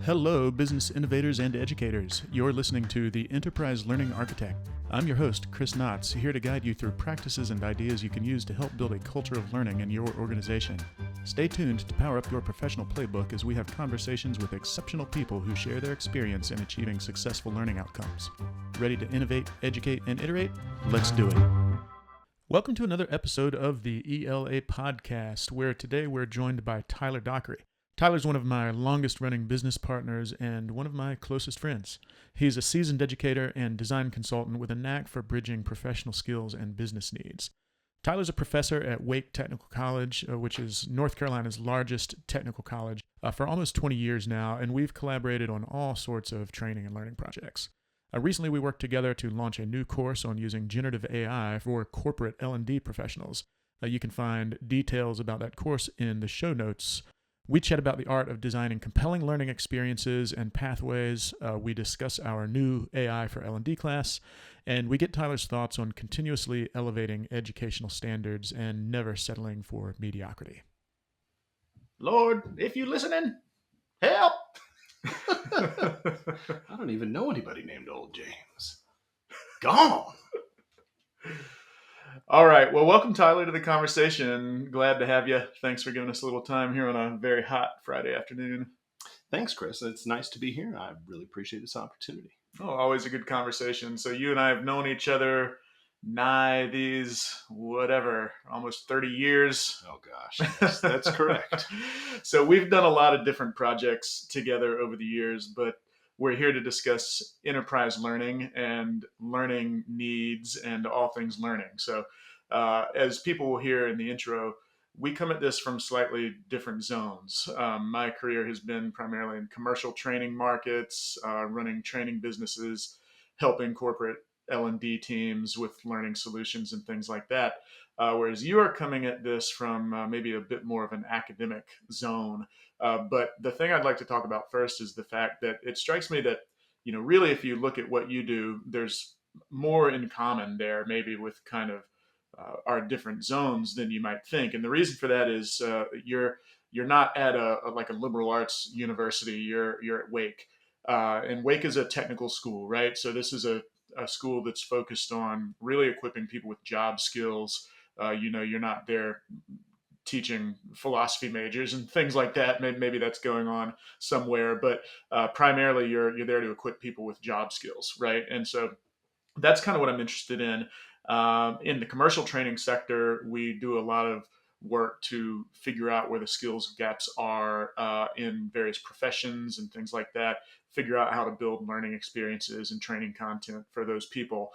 Hello, business innovators and educators. You're listening to The Enterprise Learning Architect. I'm your host, Chris Knotts, here to guide you through practices and ideas you can use to help build a culture of learning in your organization. Stay tuned to power up your professional playbook as we have conversations with exceptional people who share their experience in achieving successful learning outcomes. Ready to innovate, educate, and iterate? Let's do it. Welcome to another episode of the ELA podcast, where today we're joined by Tyler Dockery. Tyler's one of my longest-running business partners and one of my closest friends. He's a seasoned educator and design consultant with a knack for bridging professional skills and business needs. Tyler's a professor at Wake Technical College, which is North Carolina's largest technical college, for almost 20 years now, and we've collaborated on all sorts of training and learning projects. Recently, we worked together to launch a new course on using generative AI for corporate L&D professionals. You can find details about that course in the show notes. We chat about the art of designing compelling learning experiences and pathways. We discuss our new AI for L&D class, and we get Tyler's thoughts on continuously elevating educational standards and never settling for mediocrity. Lord, if you listening, help! I don't even know anybody named Old James. Gone. All right. Well, welcome, Tyler, to the conversation. Glad to have you. Thanks for giving us a little time here on a very hot Friday afternoon. Thanks, Chris. It's nice to be here. I really appreciate this opportunity. Oh, always a good conversation. So you and I have known each other almost 30 years. Oh, gosh. Yes, that's correct. So we've done a lot of different projects together over the years, but we're here to discuss enterprise learning and learning needs and all things learning. So as people will hear in the intro, we come at this from slightly different zones. My career has been primarily in commercial training markets, running training businesses, helping corporate L&D teams with learning solutions and things like that. Whereas you are coming at this from maybe a bit more of an academic zone. But the thing I'd like to talk about first is the fact that it strikes me that, really, if you look at what you do, there's more in common there, maybe with kind of our different zones than you might think. And the reason for that is you're not at a liberal arts university. You're at Wake, and Wake is a technical school, right? So this is a school that's focused on really equipping people with job skills. You're not there teaching philosophy majors and things like that. Maybe that's going on somewhere, but primarily you're there to equip people with job skills, right? And so that's kind of what I'm interested in. In the commercial training sector, we do a lot of work to figure out where the skills gaps are in various professions and things like that, figure out how to build learning experiences and training content for those people.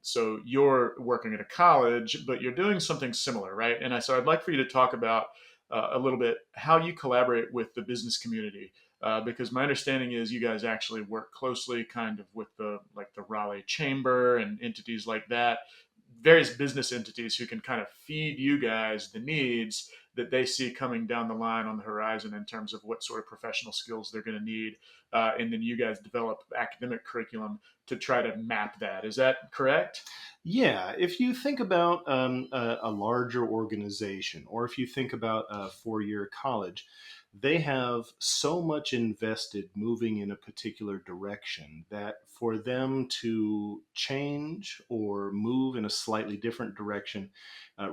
So you're working at a college, but you're doing something similar, right? And so I'd like for you to talk about a little bit how you collaborate with the business community, because my understanding is you guys actually work closely kind of with the Raleigh Chamber and entities like that, various business entities who can kind of feed you guys the needs that they see coming down the line on the horizon in terms of what sort of professional skills they're going to need. And then you guys develop academic curriculum to try to map that. Is that correct? Yeah. If you think about a larger organization, or if you think about a four-year college, they have so much invested moving in a particular direction that for them to change or move in a slightly different direction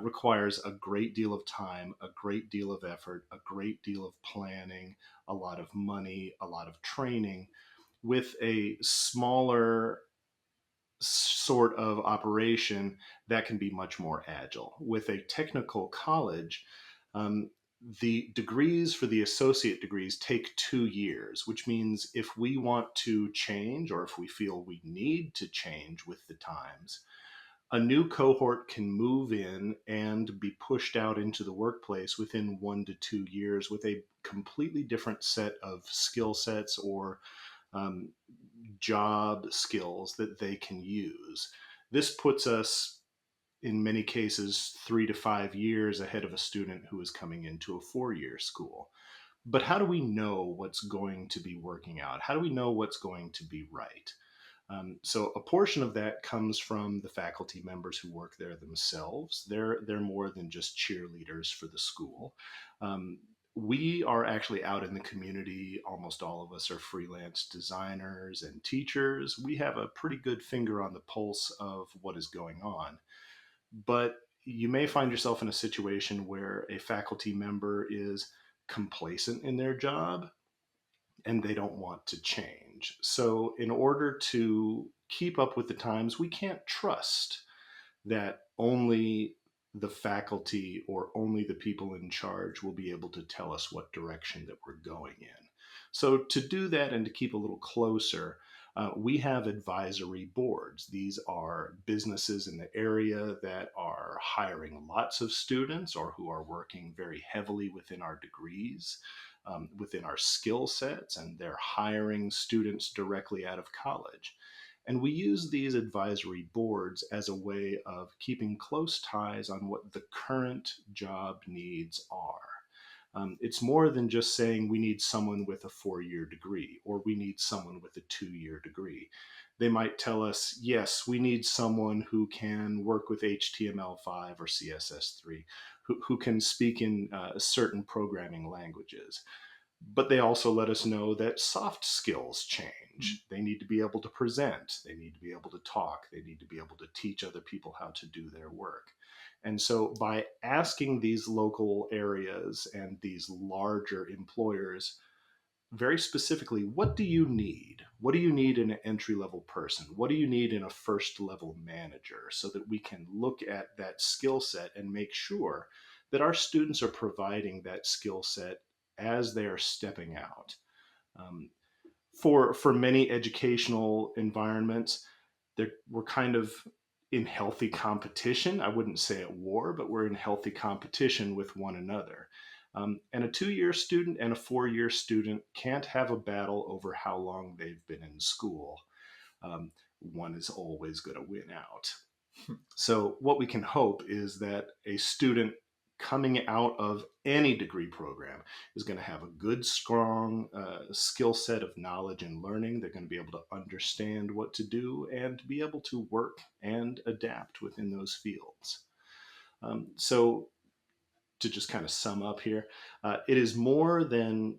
requires a great deal of time, a great deal of effort, a great deal of planning, a lot of money, a lot of training. With a smaller sort of operation, that can be much more agile. With a technical college, the degrees for the associate degrees take 2 years, which means if we want to change, or if we feel we need to change with the times, a new cohort can move in and be pushed out into the workplace within 1 to 2 years with a completely different set of skill sets or job skills that they can use. This puts us, in many cases, 3 to 5 years ahead of a student who is coming into a 4-year school. But how do we know what's going to be working out? How do we know what's going to be right? So a portion of that comes from the faculty members who work there themselves. They're more than just cheerleaders for the school. We are actually out in the community. Almost all of us are freelance designers and teachers. We have a pretty good finger on the pulse of what is going on. But you may find yourself in a situation where a faculty member is complacent in their job and they don't want to change. So, in order to keep up with the times, we can't trust that only the faculty or only the people in charge will be able to tell us what direction that we're going in. So, to do that and to keep a little closer, we have advisory boards. These are businesses in the area that are hiring lots of students or who are working very heavily within our degrees, within our skill sets, and they're hiring students directly out of college. And we use these advisory boards as a way of keeping close ties on what the current job needs are. It's more than just saying we need someone with a 4 year degree or we need someone with a 2 year degree. They might tell us, yes, we need someone who can work with HTML5 or CSS3, who can speak in certain programming languages. But they also let us know that soft skills change. They need to be able to present, they need to be able to talk, they need to be able to teach other people how to do their work. And so, by asking these local areas and these larger employers very specifically, what do you need? What do you need in an entry level person? What do you need in a first level manager? So that we can look at that skill set and make sure that our students are providing that skill set as they are stepping out. Um, for many educational environments, we're kind of in healthy competition. I wouldn't say at war, but we're in healthy competition with one another. And a 2 year student and a 4 year student can't have a battle over how long they've been in school. One is always going to win out. So, what we can hope is that a student coming out of any degree program is going to have a good, strong skill set of knowledge and learning. They're going to be able to understand what to do and be able to work and adapt within those fields. So, to just kind of sum up here, it is more than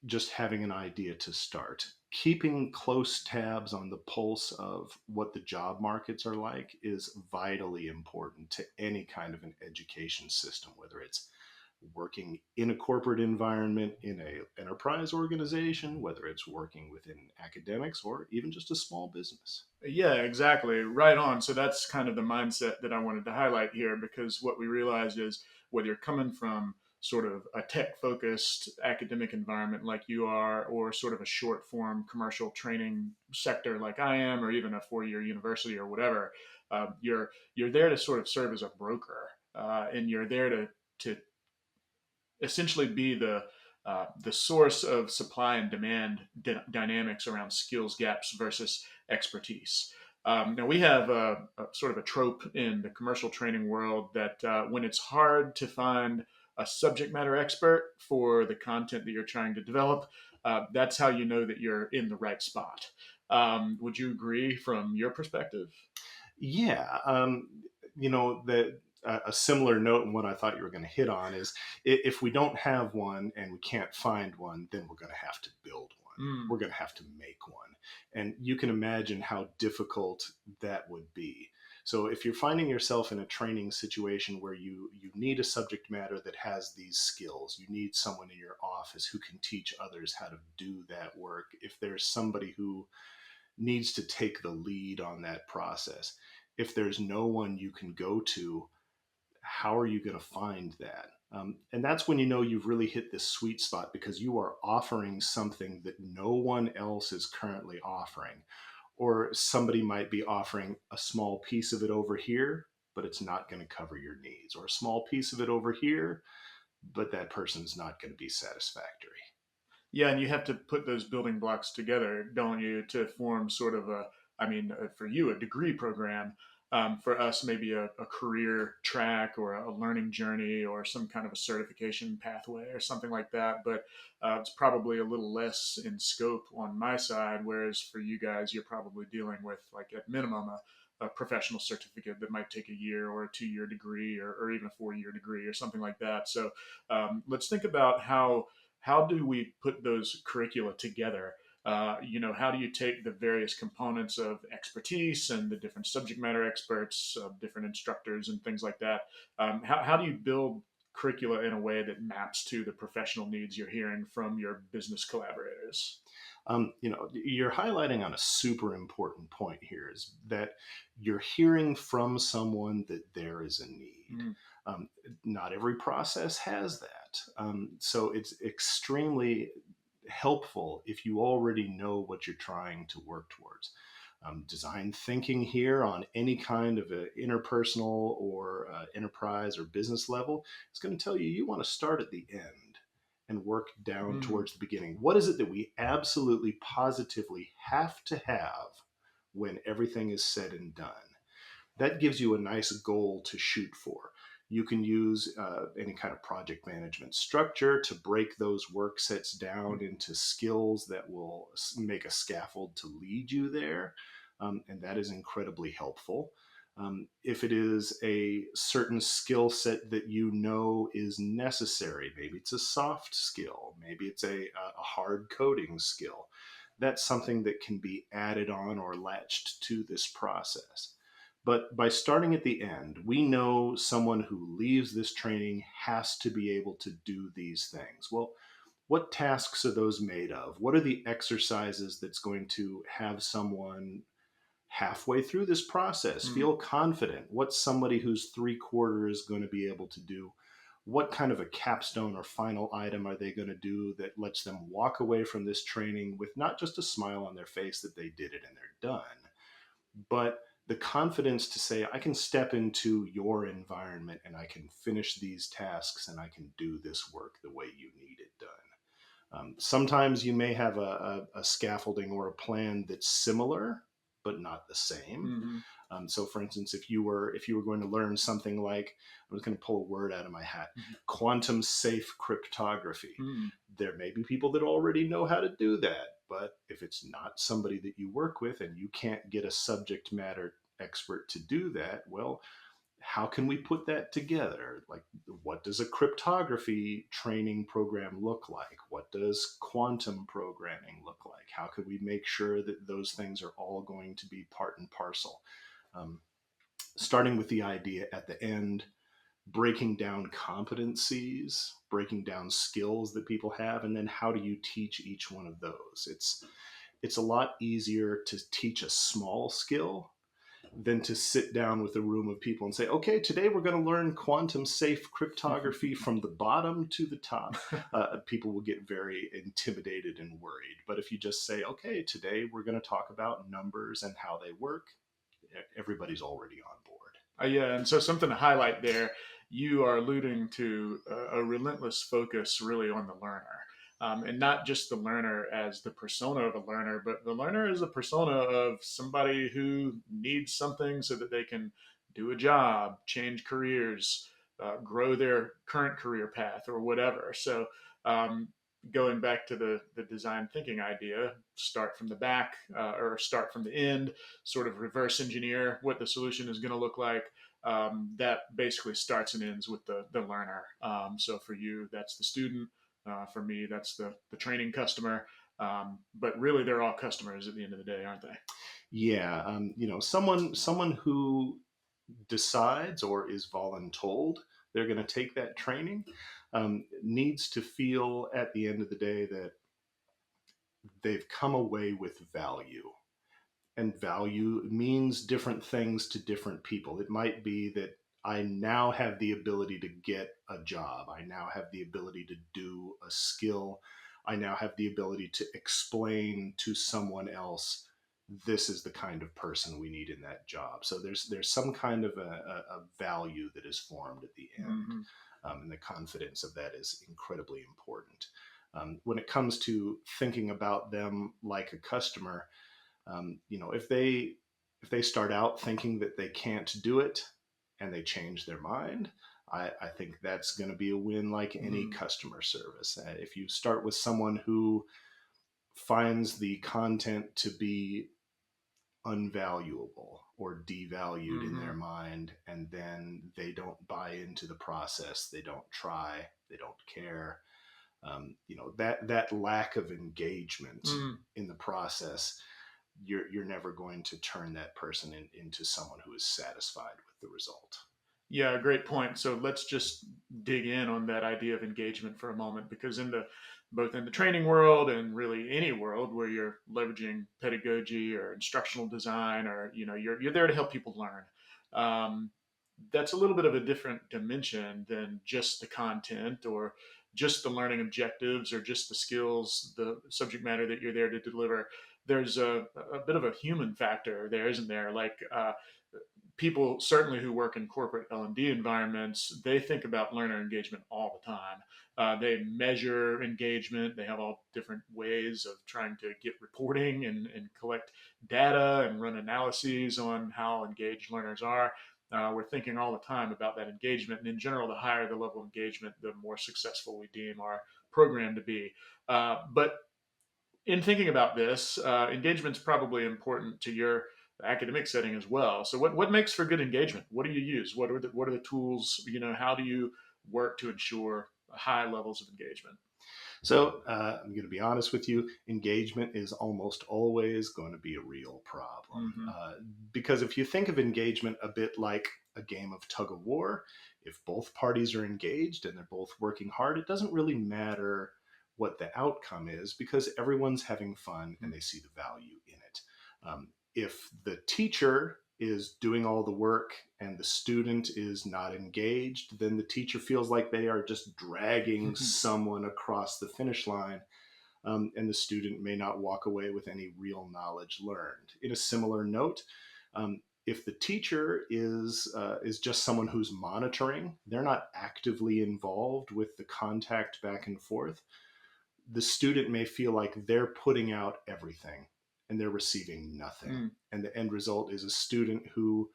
just having an idea to start. Keeping close tabs on the pulse of what the job markets are like is vitally important to any kind of an education system, whether it's working in a corporate environment, in a enterprise organization, whether it's working within academics or even just a small business. Yeah, exactly. Right on. So that's kind of the mindset that I wanted to highlight here, because what we realize is whether you're coming from sort of a tech focused academic environment like you are, or sort of a short form commercial training sector like I am, or even a 4 year university or whatever, you're there to sort of serve as a broker, and you're there to essentially be the source of supply and demand dynamics around skills gaps versus expertise. Now we have a sort of a trope in the commercial training world that when it's hard to find a subject matter expert for the content that you're trying to develop, that's how you know that you're in the right spot. Would you agree from your perspective? Yeah, that a similar note, and what I thought you were going to hit on is if we don't have one and we can't find one, then we're going to have to build one. Mm. We're going to have to make one. And you can imagine how difficult that would be. So if you're finding yourself in a training situation where you need a subject matter that has these skills, you need someone in your office who can teach others how to do that work. If there's somebody who needs to take the lead on that process, if there's no one you can go to, how are you going to find that? And that's when you know you've really hit this sweet spot, because you are offering something that no one else is currently offering. Or somebody might be offering a small piece of it over here, but it's not going to cover your needs, or a small piece of it over here, but that person's not going to be satisfactory. Yeah, and you have to put those building blocks together, don't you, to form sort of a, I mean, for you, a degree program. For us, maybe a career track or a learning journey or some kind of a certification pathway or something like that. But it's probably a little less in scope on my side, whereas for you guys, you're probably dealing with, like, at minimum, a professional certificate that might take a year or a 2 year degree or even a 4 year degree or something like that. So let's think about how do we put those curricula together. How do you take the various components of expertise and the different subject matter experts, different instructors, and things like that? How do you build curricula in a way that maps to the professional needs you're hearing from your business collaborators? You're highlighting on a super important point here is that you're hearing from someone that there is a need. Mm. Um, Not every process has that. So it's extremely helpful if you already know what you're trying to work towards. Design thinking here on any kind of a interpersonal or enterprise or business level is going to tell you you want to start at the end and work down Mm. towards the beginning. What is it that we absolutely positively have to have when everything is said and done? That gives you a nice goal to shoot for. You can use any kind of project management structure to break those work sets down into skills that will make a scaffold to lead you there. And that is incredibly helpful. If it is a certain skill set that you know is necessary, maybe it's a soft skill, maybe it's a hard coding skill, that's something that can be added on or latched to this process. But by starting at the end, we know someone who leaves this training has to be able to do these things. Well, what tasks are those made of? What are the exercises that's going to have someone halfway through this process Mm. feel confident? What's somebody who's 3/4 going to be able to do? What kind of a capstone or final item are they going to do that lets them walk away from this training with not just a smile on their face that they did it and they're done, but the confidence to say, I can step into your environment and I can finish these tasks and I can do this work the way you need it done. Sometimes you may have a scaffolding or a plan that's similar, but not the same. Mm-hmm. So, for instance, if you were going to learn something like, I was going to pull a word out of my hat, quantum safe cryptography. Mm-hmm. There may be people that already know how to do that, but if it's not somebody that you work with and you can't get a subject matter expert to do that, well, how can we put that together? Like, what does a cryptography training program look like? What does quantum programming look like? How could we make sure that those things are all going to be part and parcel? Um, Starting with the idea at the end, breaking down competencies, breaking down skills that people have, and then how do you teach each one of those? It's a lot easier to teach a small skill than to sit down with a room of people and say, okay, today we're going to learn quantum safe cryptography from the bottom to the top. People will get very intimidated and worried. But if you just say, okay, today we're going to talk about numbers and how they work, everybody's already on board. Yeah, and so something to highlight there, you are alluding to a relentless focus really on the learner. And not just the learner as the persona of a learner, but the learner as a persona of somebody who needs something so that they can do a job, change careers, grow their current career path, or whatever. So, um, going back to the design thinking idea, start from the back or start from the end, sort of reverse engineer what the solution is going to look like. That basically starts and ends with the learner. So for you, that's the student. For me, that's the training customer. But really, they're all customers at the end of the day, aren't they? Yeah, someone who decides or is voluntold they're going to take that training needs to feel at the end of the day that they've come away with value. And value means different things to different people. It might be that I now have the ability to get a job. I now have the ability to do a skill. I now have the ability to explain to someone else this is the kind of person we need in that job. So there's some kind of a value that is formed at the end, Mm-hmm. and the confidence of that is incredibly important. When it comes to thinking about them like a customer, if they start out thinking that they can't do it and they change their mind, I think that's going to be a win like any Mm-hmm. customer service. If you start with someone who finds the content to be unvaluable or devalued in their Hmm. mind, and then they don't buy into the process, they don't try, they don't care. That lack of engagement Mm. in the process, you're never going to turn that person into someone who is satisfied with the result. Yeah, great point. So let's just dig in on that idea of engagement for a moment, because in the both in the training world and really any world where you're leveraging pedagogy or instructional design, or you're there to help people learn. Um, that's a little bit of a different dimension than just the content or just the learning objectives or just the skills, the subject matter that you're there to deliver. There's a bit of a human factor there, isn't there? Like people certainly who work in corporate L&D environments, they think about learner engagement all the time. They measure engagement. They have all different ways of trying to get reporting and collect data and run analyses on how engaged learners are. We're thinking all the time about that engagement. And in general, the higher the level of engagement, the more successful we deem our program to be. But in thinking about this, engagement's probably important to your academic setting as well. So, what makes for good engagement? What do you use? What are the tools? How do you work to ensure high levels of engagement? So I'm going to be honest with you, engagement is almost always going to be a real problem. Hmm. Because if you think of engagement a bit like a game of tug of war, if both parties are engaged and they're both working hard, it doesn't really matter what the outcome is because everyone's having fun and they see the value in it. If the teacher is doing all the work and the student is not engaged, then the teacher feels like they are just dragging someone across the finish line, and the student may not walk away with any real knowledge learned. In a similar note, if the teacher is just someone who's monitoring, they're not actively involved with the contact back and forth, the student may feel like they're putting out everything and they're receiving nothing. Mm. And the end result is a student who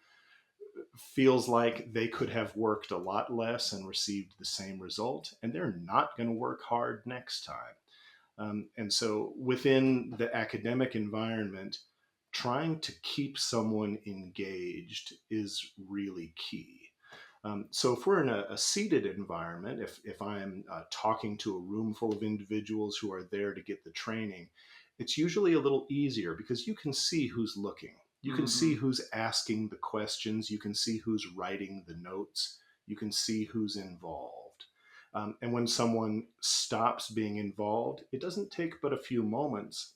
feels like they could have worked a lot less and received the same result, and they're not going to work hard next time. And so within the academic environment, trying to keep someone engaged is really key. So if we're in a seated environment, if I'm talking to a room full of individuals who are there to get the training, it's usually a little easier because you can see who's looking. You can see Hmm. who's asking the questions. You can see who's writing the notes. You can see who's involved. And when someone stops being involved, it doesn't take but a few moments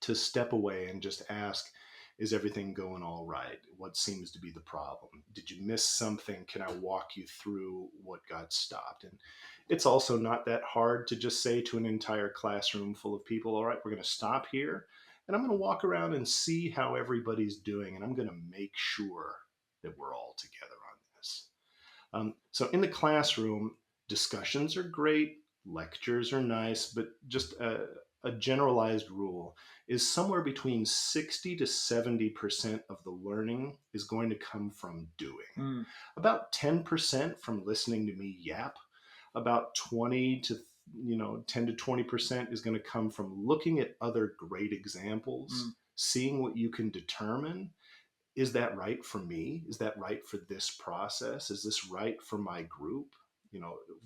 to step away and just ask, is everything going all right? What seems to be the problem? Did you miss something? Can I walk you through what got stopped? And it's also not that hard to just say to an entire classroom full of people, all right, we're going to stop here and I'm going to walk around and see how everybody's doing. And I'm going to make sure that we're all together on this. So in the classroom, discussions are great, lectures are nice, but just a generalized rule is somewhere between 60 to 70% of the learning is going to come from doing. Mm. About 10% from listening to me yap. About 20 to 10 to 20% is going to come from looking at other great examples, Mm. seeing what you can determine. Is that right for me? Is that right for this process? Is this right for my group?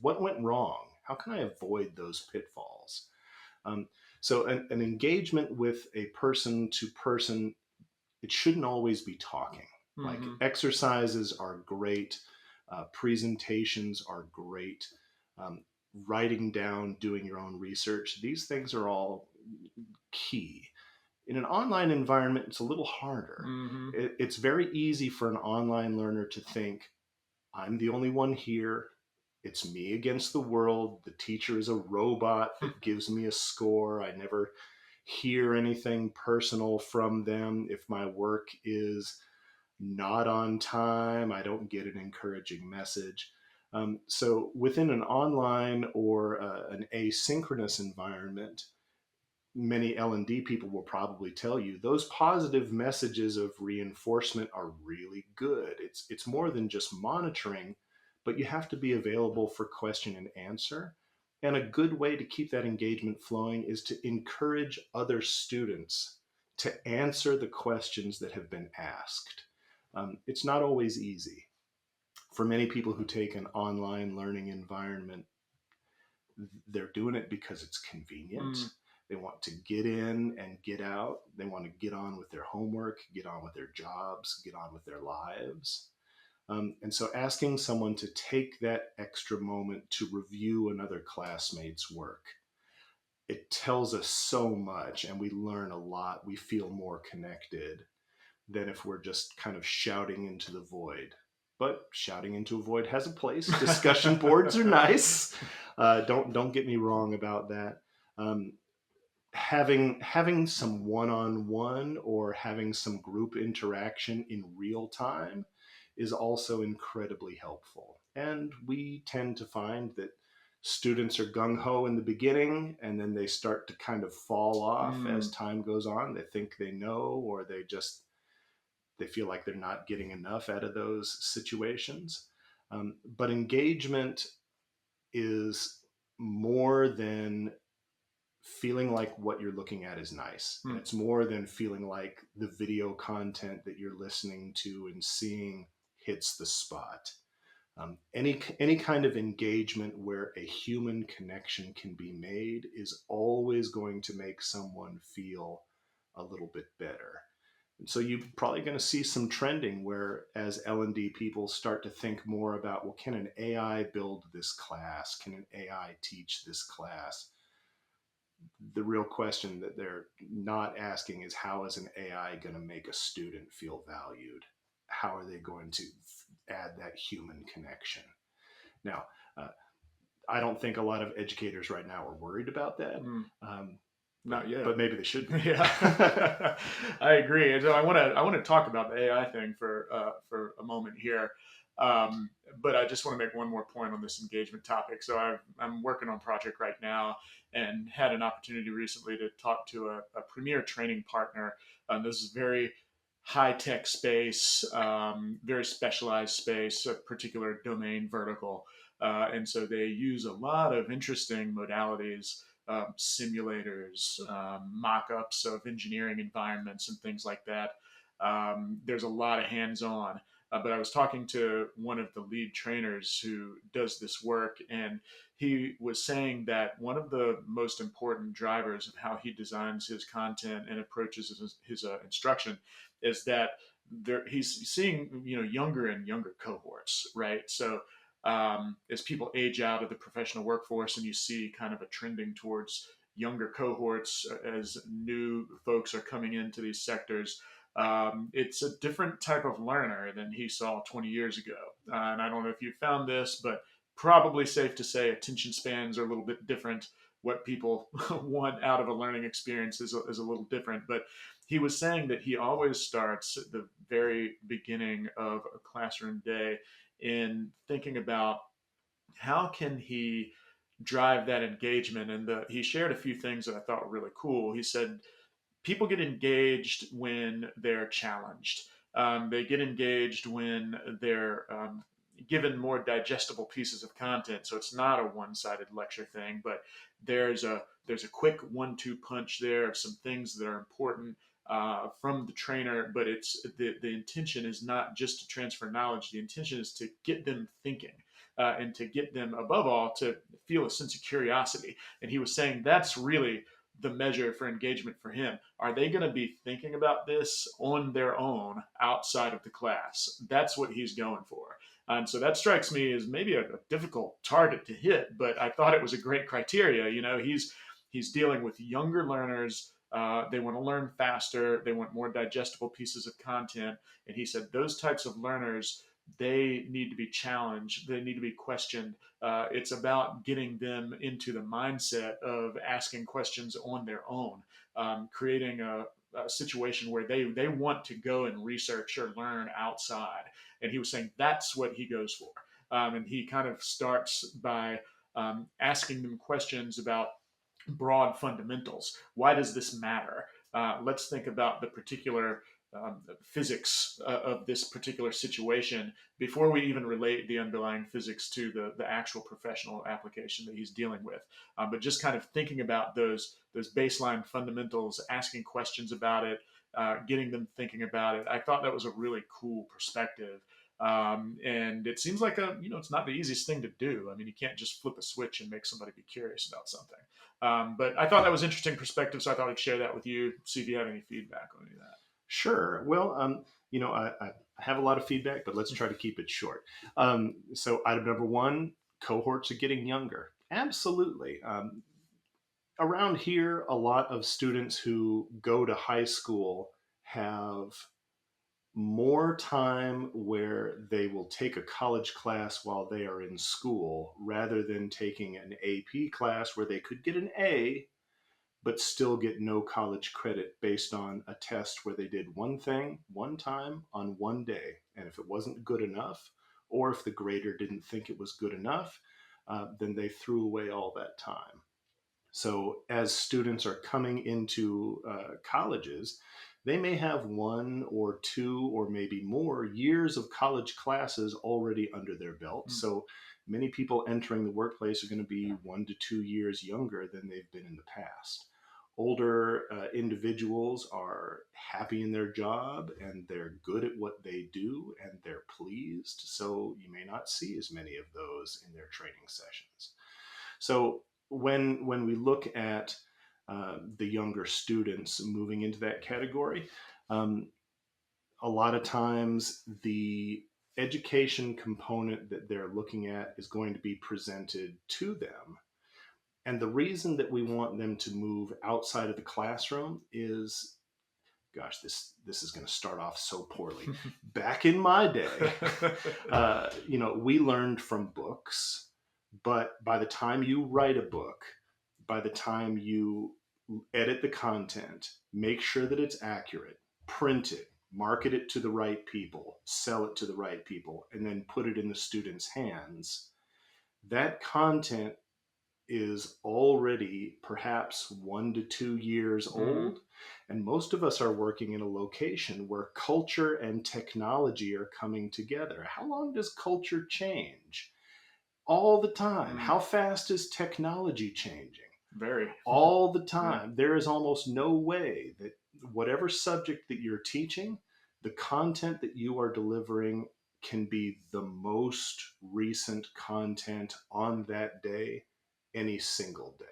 What went wrong? How can I avoid those pitfalls? Um, so an engagement with a person to person, it shouldn't always be talking. Like Hmm. exercises are great, presentations are great, um, writing down, doing your own research. These things are all key. In an online environment, it's a little harder. Hmm. It's very easy for an online learner to think, I'm the only one here. It's me against the world. The teacher is a robot that gives me a score. I never hear anything personal from them. If my work is not on time, I don't get an encouraging message. So within an online or an asynchronous environment, many L&D people will probably tell you those positive messages of reinforcement are really good. It's more than just monitoring, but you have to be available for question and answer. And a good way to keep that engagement flowing is to encourage other students to answer the questions that have been asked. It's not always easy. For many people who take an online learning environment, they're doing it because it's convenient. Mm. They want to get in and get out. They want to get on with their homework, get on with their jobs, get on with their lives. And so asking someone to take that extra moment to review another classmate's work, it tells us so much, and we learn a lot. We feel more connected than if we're just kind of shouting into the void. But shouting into a void has a place. Discussion boards are nice. Don't get me wrong about that. Um, having some one-on-one or having some group interaction in real time is also incredibly helpful. And we tend to find that students are gung-ho in the beginning, and then they start to kind of fall off as Mm. time goes on. They think they know, or they feel like they're not getting enough out of those situations. But engagement is more than feeling like what you're looking at is nice. And Mm. it's more than feeling like the video content that you're listening to and seeing hits the spot. Any kind of engagement where a human connection can be made is always going to make someone feel a little bit better. And so you're probably going to see some trending where, as L&D people start to think more about, well, can an AI build this class? Can an AI teach this class? The real question that they're not asking is, how is an AI going to make a student feel valued? How are they going to add that human connection? Now, uh, I don't think a lot of educators right now are worried about that. Mm. Um, Not yet. but maybe they should be. Yeah, I agree. And so I want to talk about the AI thing for a moment here. But I just want to make one more point on this engagement topic. So I'm working on a project right now and had an opportunity recently to talk to a premier training partner. This is very high tech space, very specialized space, a particular domain vertical. And so they use a lot of interesting modalities, simulators, mock ups of engineering environments, and things like that. There's a lot of hands on. But I was talking to one of the lead trainers who does this work, and he was saying that one of the most important drivers of how he designs his content and approaches his instruction is that he's seeing younger and younger cohorts, right? So as people age out of the professional workforce and you see kind of a trending towards younger cohorts as new folks are coming into these sectors, it's a different type of learner than he saw 20 years ago. And I don't know if you found this, but probably safe to say attention spans are a little bit different. What people want out of a learning experience is a little different. But he was saying that he always starts at the very beginning of a classroom day in thinking about how can he drive that engagement. And he shared a few things that I thought were really cool. He said people get engaged when they're challenged. They get engaged when they're given more digestible pieces of content. So it's not a one-sided lecture thing, but there's a quick one-two punch there of some things that are important from the trainer. But it's the intention is not just to transfer knowledge. The intention is to get them thinking. And to get them, above all, to feel a sense of curiosity. And he was saying that's really the measure for engagement for him. Are they going to be thinking about this on their own outside of the class? That's what he's going for. And so that strikes me as maybe a difficult target to hit, but I thought it was a great criteria. He's dealing with younger learners. They want to learn faster. They want more digestible pieces of content. And he said those types of learners, they need to be challenged. They need to be questioned. It's about getting them into the mindset of asking questions on their own, creating a situation where they want to go and research or learn outside. And he was saying that's what he goes for. And he kind of starts by asking them questions about broad fundamentals. Why does this matter? Let's think about the particular physics of this particular situation before we even relate the underlying physics to the actual professional application that he's dealing with. But just kind of thinking about those baseline fundamentals, asking questions about it, getting them thinking about it. I thought that was a really cool perspective. And it seems like it's not the easiest thing to do. I mean, you can't just flip a switch and make somebody be curious about something. But I thought that was interesting perspective, so I thought I'd share that with you. See if you have any feedback on any of that. Sure. Well, I have a lot of feedback, but let's try to keep it short. So, item number one, cohorts are getting younger. Absolutely. Around here, a lot of students who go to high school have more time where they will take a college class while they are in school rather than taking an AP class where they could get an A but still get no college credit based on a test where they did one thing one time on one day. And if it wasn't good enough, or if the grader didn't think it was good enough, then they threw away all that time. So, as students are coming into colleges, they may have one or two or maybe more years of college classes already under their belt. Mm. So, many people entering the workplace are going to be 1 to 2 years younger than they've been in the past. Older individuals are happy in their job and they're good at what they do and they're pleased. So, you may not see as many of those in their training sessions. So, when we look at the younger students moving into that category, um, a lot of times the education component that they're looking at is going to be presented to them. And the reason that we want them to move outside of the classroom is, gosh, this is going to start off so poorly. Back in my day, we learned from books, but by the time you write a book, by the time you edit the content, make sure that it's accurate, print it, market it to the right people, sell it to the right people, and then put it in the students' hands, that content is already perhaps 1 to 2 years old. And most of us are working in a location where culture and technology are coming together. How long does culture change? All the time. How fast is technology changing? Very. All the time. There is almost no way that whatever subject that you're teaching, the content that you are delivering can be the most recent content on that day, any single day.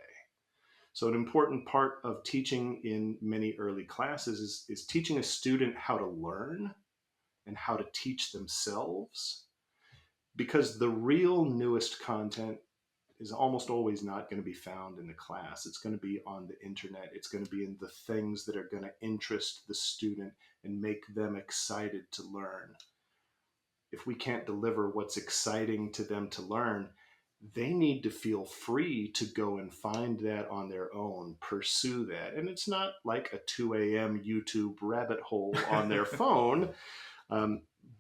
So, an important part of teaching in many early classes is teaching a student how to learn and how to teach themselves, because the real newest content is almost always not going to be found in the class. It's going to be on the internet. It's going to be in the things that are going to interest the student and make them excited to learn. If we can't deliver what's exciting to them to learn, they need to feel free to go and find that on their own, pursue that. And it's not like a 2 a.m. YouTube rabbit hole on their phone.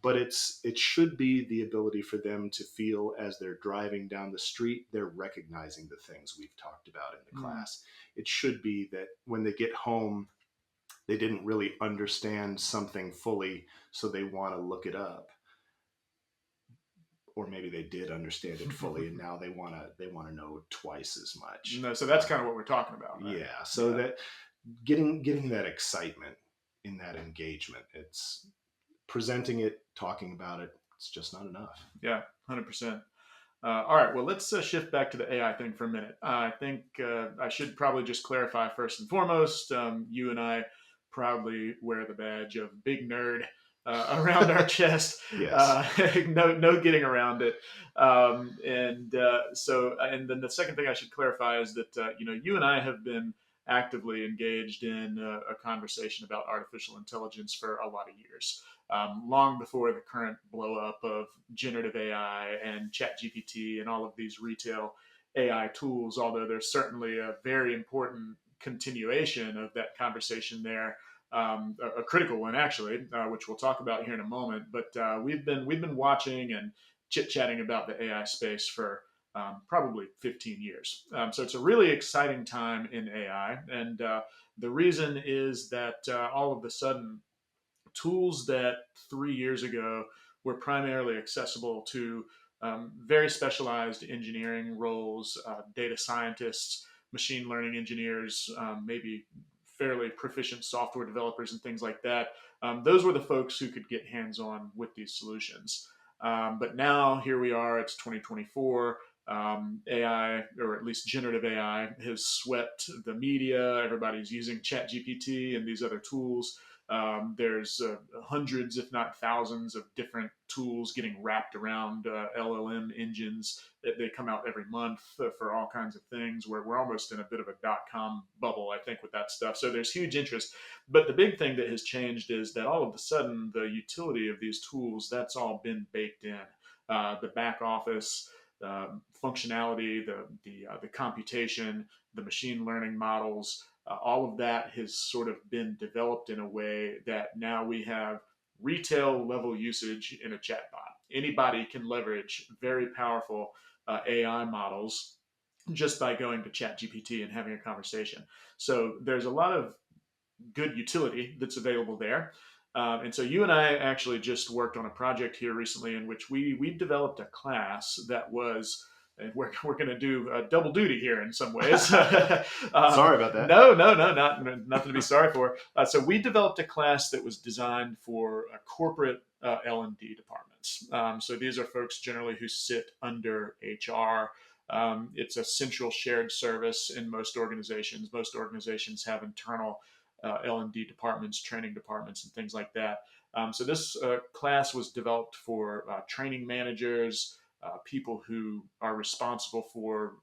But it should be the ability for them to feel as they're driving down the street, they're recognizing the things we've talked about in the class. It should be that when they get home, they didn't really understand something fully, so they want to look it up. Or maybe they did understand it fully, and now they want to know twice as much. No, so that's kind of what we're talking about, right? Yeah. So that getting that excitement in that engagement, it's presenting it, talking about it, it's just not enough. Yeah, 100%. All right, well, let's shift back to the AI thing for a minute. I think I should probably just clarify first and foremost, you and I proudly wear the badge of big nerd around our chest. Yes. No getting around it. And then the second thing I should clarify is that, you and I have been actively engaged in a conversation about artificial intelligence for a lot of years. Long before the current blow up of generative AI and ChatGPT and all of these retail AI tools, although there's certainly a very important continuation of that conversation there, a critical one actually, which we'll talk about here in a moment. But we've been watching and chit chatting about the AI space for probably 15 years. So it's a really exciting time in AI, and the reason is that all of a sudden tools that 3 years ago were primarily accessible to very specialized engineering roles, data scientists, machine learning engineers, maybe fairly proficient software developers and things like that. Those were the folks who could get hands on with these solutions. But now here we are, it's 2024. AI, or at least generative AI, has swept the media. Everybody's using ChatGPT and these other tools. There's hundreds, if not thousands, of different tools getting wrapped around LLM engines. They come out every month for all kinds of things. We're almost in a bit of a dot-com bubble, I think, with that stuff. So there's huge interest. But the big thing that has changed is that all of a sudden the utility of these tools, that's all been baked in. The back office, functionality, the computation, the machine learning models, all of that has sort of been developed in a way that now we have retail level usage in a chatbot. Anybody can leverage very powerful AI models just by going to ChatGPT and having a conversation. So there's a lot of good utility that's available there. And so you and I actually just worked on a project here recently in which we developed a class that was, and we're going to do double duty here in some ways. Sorry about that. No, nothing to be sorry for. So we developed a class that was designed for corporate L&D departments. So these are folks generally who sit under HR. It's a central shared service in most organizations. Most organizations have internal L&D departments, training departments, and things like that. So this class was developed for training managers, people who are responsible for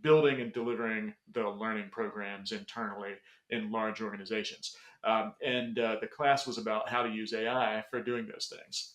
building and delivering the learning programs internally in large organizations. And the class was about how to use AI for doing those things.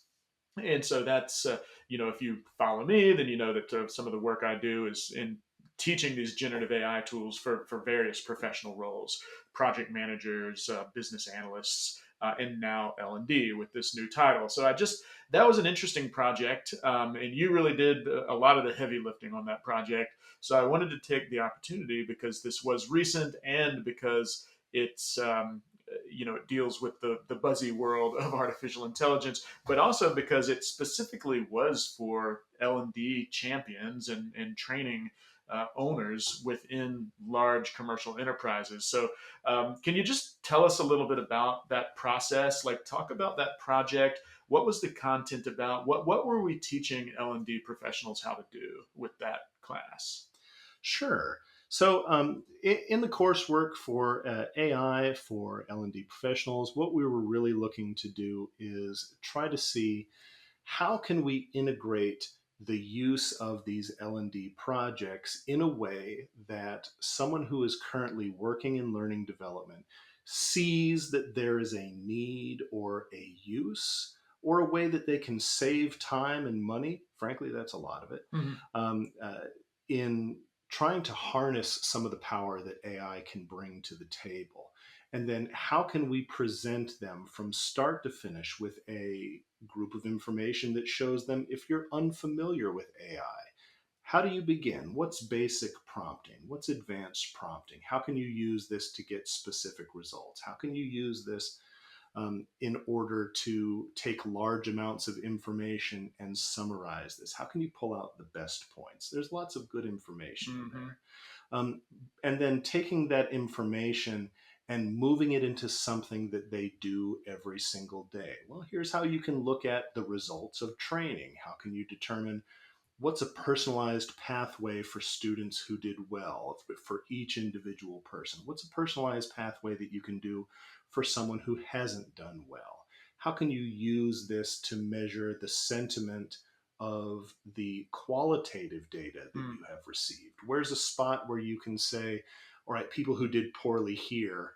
And so that's, if you follow me, then you know that some of the work I do is in teaching these generative AI tools for various professional roles, project managers, business analysts, and now L&D with this new title. So that was an interesting project. And you really did a lot of the heavy lifting on that project. So I wanted to take the opportunity because this was recent and because it's, it deals with the buzzy world of artificial intelligence, but also because it specifically was for L&D champions and training owners within large commercial enterprises. So can you just tell us a little bit about that process? Like, talk about that project. What was the content about? What were we teaching L&D professionals how to do with that class? Sure. So in the coursework for AI for L&D professionals, what we were really looking to do is try to see how can we integrate the use of these L&D projects in a way that someone who is currently working in learning development sees that there is a need or a use or a way that they can save time and money. Frankly, that's a lot of it. Mm-hmm. In trying to harness some of the power that AI can bring to the table. And then how can we present them from start to finish with a group of information that shows them if you're unfamiliar with AI, how do you begin? What's basic prompting? What's advanced prompting? How can you use this to get specific results? How can you use this in order to take large amounts of information and summarize this? How can you pull out the best points? There's lots of good information in there. And then taking that information and moving it into something that they do every single day. Well, here's how you can look at the results of training. How can you determine what's a personalized pathway for students who did well for each individual person? What's a personalized pathway that you can do for someone who hasn't done well? How can you use this to measure the sentiment of the qualitative data that you have received? Where's a spot where you can say, all right, people who did poorly here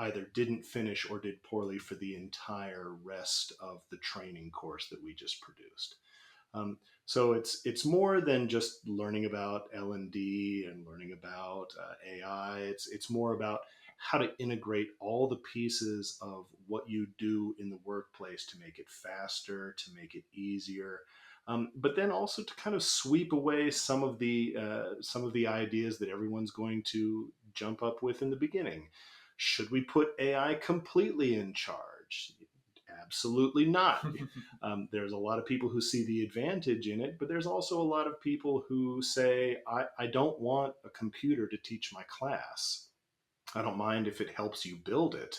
either didn't finish or did poorly for the entire rest of the training course that we just produced? So it's more than just learning about L&D and learning about AI. It's more about how to integrate all the pieces of what you do in the workplace to make it faster, to make it easier, but then also to kind of sweep away some of the ideas that everyone's going to jump up with in the beginning. Should we put AI completely in charge? Absolutely not. There's a lot of people who see the advantage in it, but there's also a lot of people who say, I don't want a computer to teach my class. I don't mind if it helps you build it,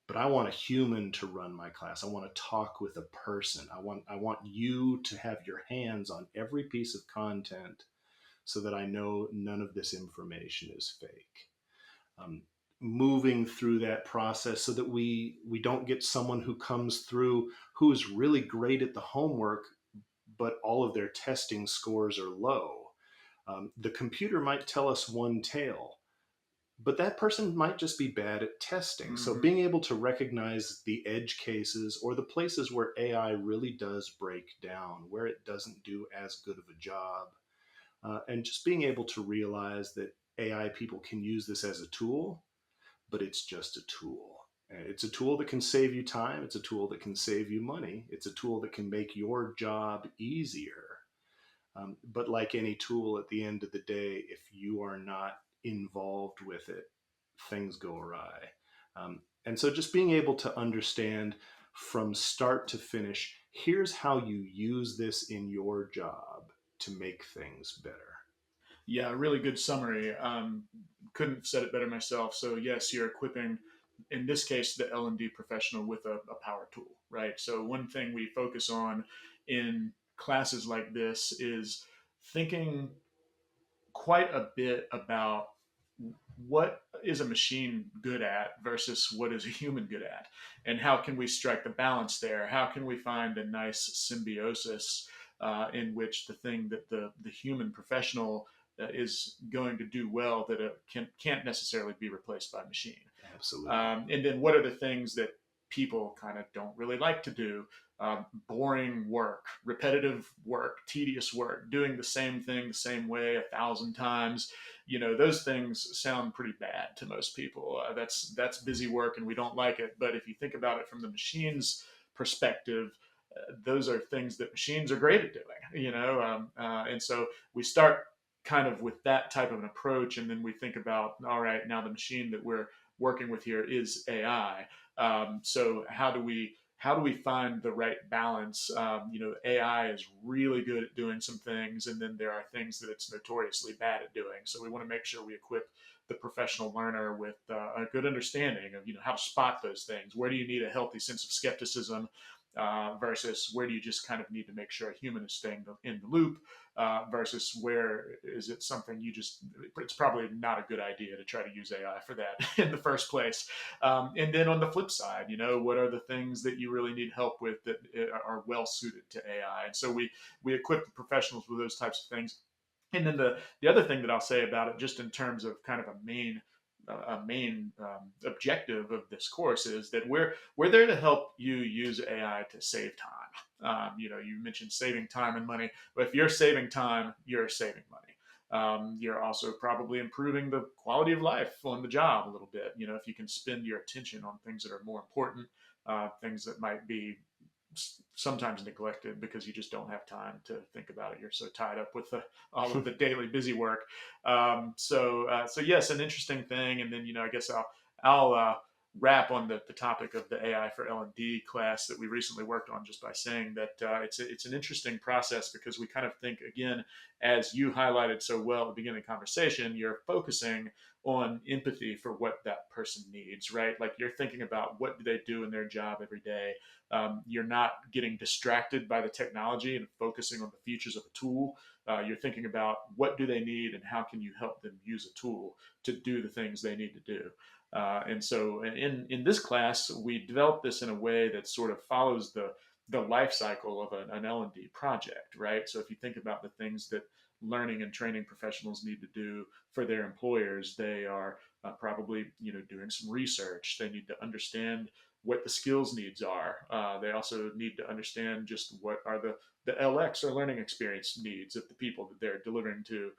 but I want a human to run my class. I want to talk with a person. I want you to have your hands on every piece of content so that I know none of this information is fake. Um, Moving through that process so that we don't get someone who comes through who is really great at the homework, but all of their testing scores are low. The computer might tell us one tale, but that person might just be bad at testing. So Hmm. being able to recognize the edge cases or the places where AI really does break down, where it doesn't do as good of a job, and just being able to realize that AI people can use this as a tool, but it's just a tool. It's a tool that can save you time. It's a tool that can save you money. It's a tool that can make your job easier. But like any tool, at the end of the day, if you are not involved with it, things go awry. And so just being able to understand from start to finish, here's how you use this in your job to make things better. Yeah, really good summary. Couldn't have said it better myself. So yes, you're equipping, in this case, the L&D professional with a power tool, right? So one thing we focus on in classes like this is thinking quite a bit about what is a machine good at versus what is a human good at, and how can we strike the balance there? How can we find a nice symbiosis in which the thing that the human professional is going to do well that it can't necessarily be replaced by a machine. Absolutely. And then what are the things that people kind of don't really like to do? Boring work, repetitive work, tedious work, doing the same thing the same way 1,000 times. You know, those things sound pretty bad to most people. That's busy work, and we don't like it. But if you think about it from the machine's perspective, those are things that machines are great at doing. And so we start kind of with that type of an approach, and then we think about, all right, now the machine that we're working with here is AI. So how do we find the right balance? AI is really good at doing some things, and then there are things that it's notoriously bad at doing. So we want to make sure we equip the professional learner with a good understanding of how to spot those things. Where do you need a healthy sense of skepticism? Versus where do you just kind of need to make sure a human is staying in the loop, versus where is it something it's probably not a good idea to try to use AI for that in the first place. And then on the flip side, what are the things that you really need help with that are well suited to AI? And so we equip the professionals with those types of things. And then the other thing that I'll say about it, just in terms of kind of a main objective of this course, is that we're there to help you use AI to save time. You mentioned saving time and money, but if you're saving time, you're saving money. You're also probably improving the quality of life on the job a little bit. If you can spend your attention on things that are more important, things that might be sometimes neglected because you just don't have time to think about it. You're so tied up with all of the daily busy work. So yes, an interesting thing. And then I guess I'll wrap on the topic of the AI for L&D class that we recently worked on, just by saying that it's an interesting process, because we kind of think, again, as you highlighted so well at the beginning of the conversation, you're focusing on empathy for what that person needs, right? Like, you're thinking about what do they do in their job every day. You're not getting distracted by the technology and focusing on the features of a tool. You're thinking about what do they need and how can you help them use a tool to do the things they need to do. And so in this class, we developed this in a way that sort of follows the life cycle of an L&D project, right? So if you think about the things that learning and training professionals need to do for their employers, they are probably doing some research. They need to understand what the skills needs are. They also need to understand just what are the LX, or learning experience, needs of the people that they're delivering to.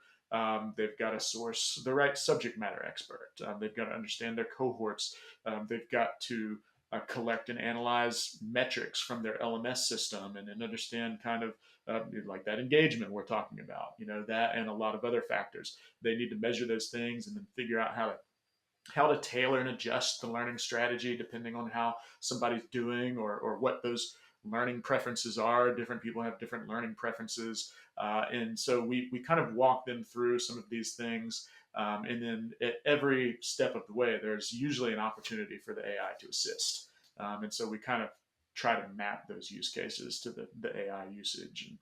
They've got to source the right subject matter expert. They've got to understand their cohorts. They've got to collect and analyze metrics from their LMS system, and understand kind of like that engagement we're talking about, that and a lot of other factors. They need to measure those things and then figure out how to how to tailor and adjust the learning strategy depending on how somebody's doing, or what those learning preferences are. Different people have different learning preferences. And so we kind of walk them through some of these things. And then at every step of the way, there's usually an opportunity for the AI to assist. And so we kind of try to map those use cases to the AI usage, and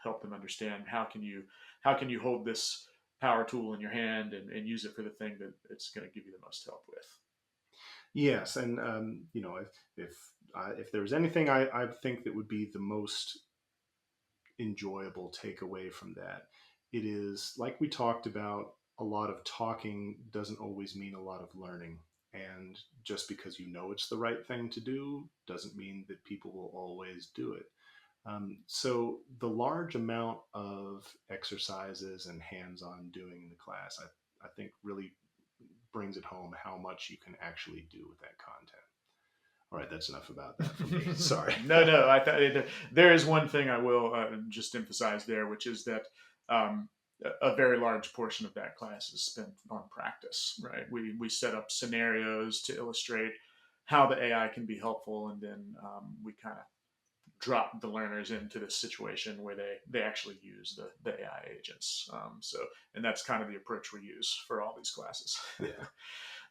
help them understand how can you hold this power tool in your hand, and use it for the thing that it's going to give you the most help with. Yes, and if there's anything I think that would be the most enjoyable takeaway from that, it is like we talked about. A lot of talking doesn't always mean a lot of learning, and just because you know it's the right thing to do doesn't mean that people will always do it. So the large amount of exercises and hands-on doing in the class, I think really brings it home how much you can actually do with that content. All right, that's enough about that for me. Sorry. No. I thought there is one thing I will just emphasize there, which is that um, a very large portion of that class is spent on practice. Right? We set up scenarios to illustrate how the AI can be helpful, and then we kind of drop the learners into this situation where they actually use the AI agents. And that's kind of the approach we use for all these classes. Yeah.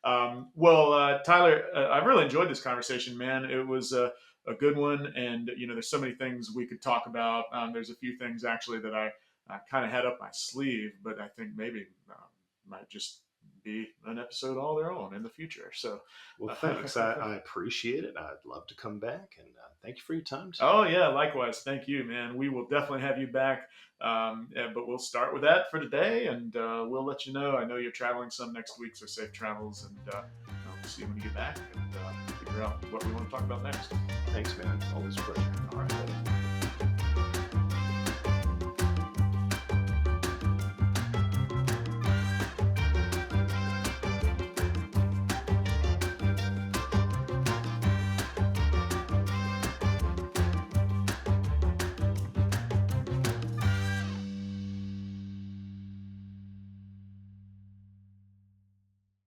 Tyler, I've really enjoyed this conversation, man. It was a good one, and there's so many things we could talk about. There's a few things actually that I kind of had up my sleeve, but I think maybe might just be an episode all their own in the future. So, well, thanks. I appreciate it. I'd love to come back, and thank you for your time today. Oh yeah, likewise. Thank you, man. We will definitely have you back. But we'll start with that for today, and we'll let you know. I know you're traveling some next week, so safe travels, and we'll see you when you get back, and figure out what we want to talk about next. Thanks, man. Always a pleasure. All right, buddy.